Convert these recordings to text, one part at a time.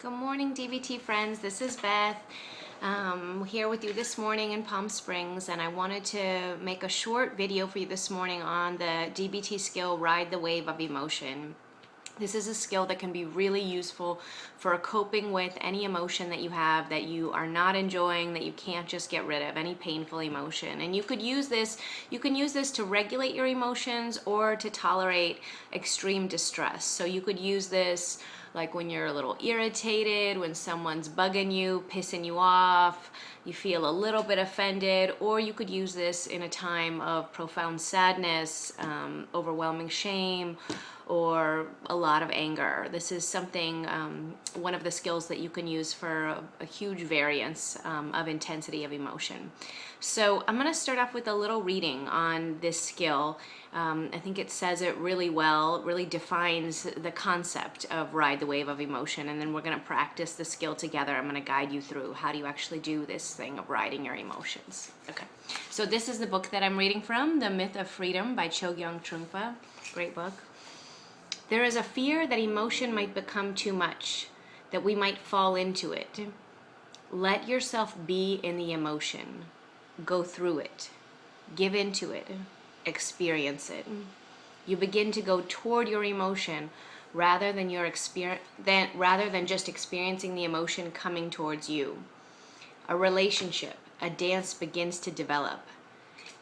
Good morning, DBT friends. This is Beth. Here with you this morning in Palm Springs, and I wanted to make a short video for you this morning on the DBT skill, Ride the Wave of Emotion. This is a skill that can be really useful for coping with any emotion that you have that you are not enjoying, that you can't just get rid of, any painful emotion. And you can use this to regulate your emotions or to tolerate extreme distress. So you could use this like when you're a little irritated, when someone's bugging you, pissing you off, you feel a little bit offended, or you could use this in a time of profound sadness, overwhelming shame, or a lot of anger. This is something, one of the skills that you can use for a huge variance of intensity of emotion. So I'm going to start off with a little reading on this skill. I think it says it really well, it really defines the concept of ride the wave of emotion, and then we're going to practice the skill together. I'm going to guide you through how do you actually do this thing of riding your emotions. Okay, so this is the book that I'm reading from, The Myth of Freedom by Chogyam Trungpa. Great book. There is a fear that emotion might become too much, that we might fall into it. Let yourself be in the emotion. Go through it. Give into it. Experience it. You begin to go toward your emotion rather than just experiencing the emotion coming towards you. A relationship, a dance begins to develop.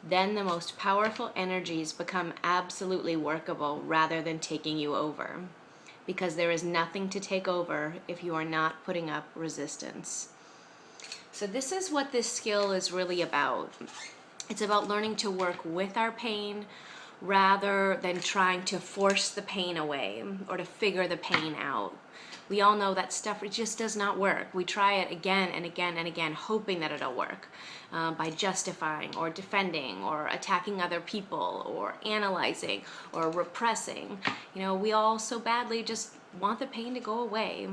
Then the most powerful energies become absolutely workable rather than taking you over, because there is nothing to take over if you are not putting up resistance. So this is what this skill is really about. It's about learning to work with our pain rather than trying to force the pain away or to figure the pain out. We all know that stuff, it just does not work. We try it again and again and again, hoping that it'll work by justifying or defending or attacking other people or analyzing or repressing. You know, we all so badly just want the pain to go away.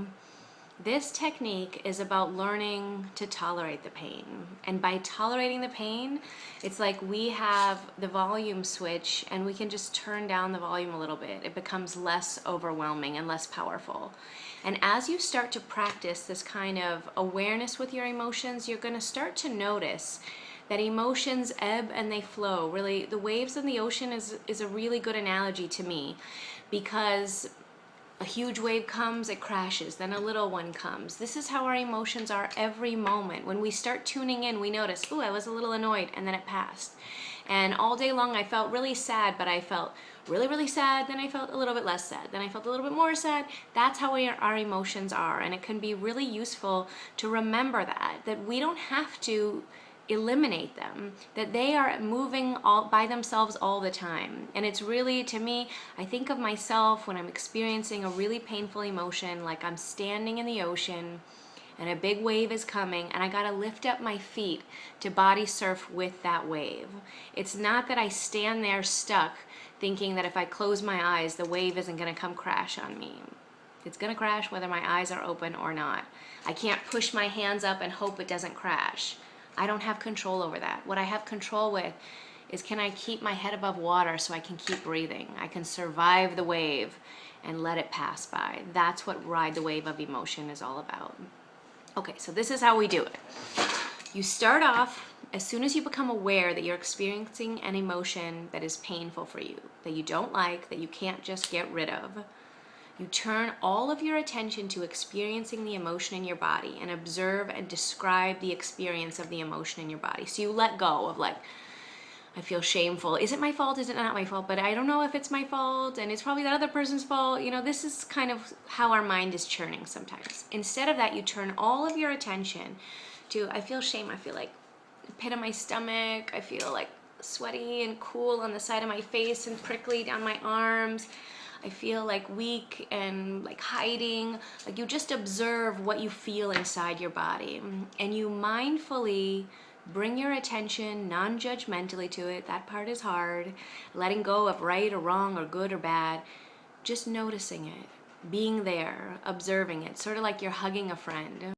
This technique is about learning to tolerate the pain. And by tolerating the pain, it's like we have the volume switch and we can just turn down the volume a little bit. It becomes less overwhelming and less powerful. And as you start to practice this kind of awareness with your emotions, you're going to start to notice that emotions ebb and they flow. Really, the waves in the ocean is a really good analogy to me, because a huge wave comes, it crashes, then a little one comes. This is how our emotions are every moment. When we start tuning in, we notice, ooh, I was a little annoyed, and then it passed. And all day long I felt really sad, but I felt really, really sad, then I felt a little bit less sad, then I felt a little bit more sad. That's how our emotions are, and it can be really useful to remember that we don't have to eliminate them, that they are moving all by themselves all the time. And it's really, to me, I think of myself when I'm experiencing a really painful emotion, like I'm standing in the ocean and a big wave is coming and I gotta lift up my feet to body surf with that wave. It's not that I stand there stuck thinking that if I close my eyes the wave isn't gonna come crash on me. It's gonna crash whether my eyes are open or not. I can't push my hands up and hope it doesn't crash. I don't have control over that. What I have control with is, can I keep my head above water so I can keep breathing? I can survive the wave and let it pass by. That's what Ride the Wave of Emotion is all about. Okay, so this is how we do it. You start off, as soon as you become aware that you're experiencing an emotion that is painful for you, that you don't like, that you can't just get rid of, you turn all of your attention to experiencing the emotion in your body and observe and describe the experience of the emotion in your body. So you let go of, like, I feel shameful. Is it my fault? Is it not my fault? But I don't know if it's my fault, and it's probably that other person's fault. You know, this is kind of how our mind is churning sometimes. Instead of that, you turn all of your attention to, I feel shame. I feel like a pit in my stomach. I feel like sweaty and cool on the side of my face and prickly down my arms. I feel like weak and like hiding. Like, you just observe what you feel inside your body, and you mindfully bring your attention non-judgmentally to it. That part is hard. Letting go of right or wrong or good or bad. Just noticing it, being there, observing it, sort of like you're hugging a friend.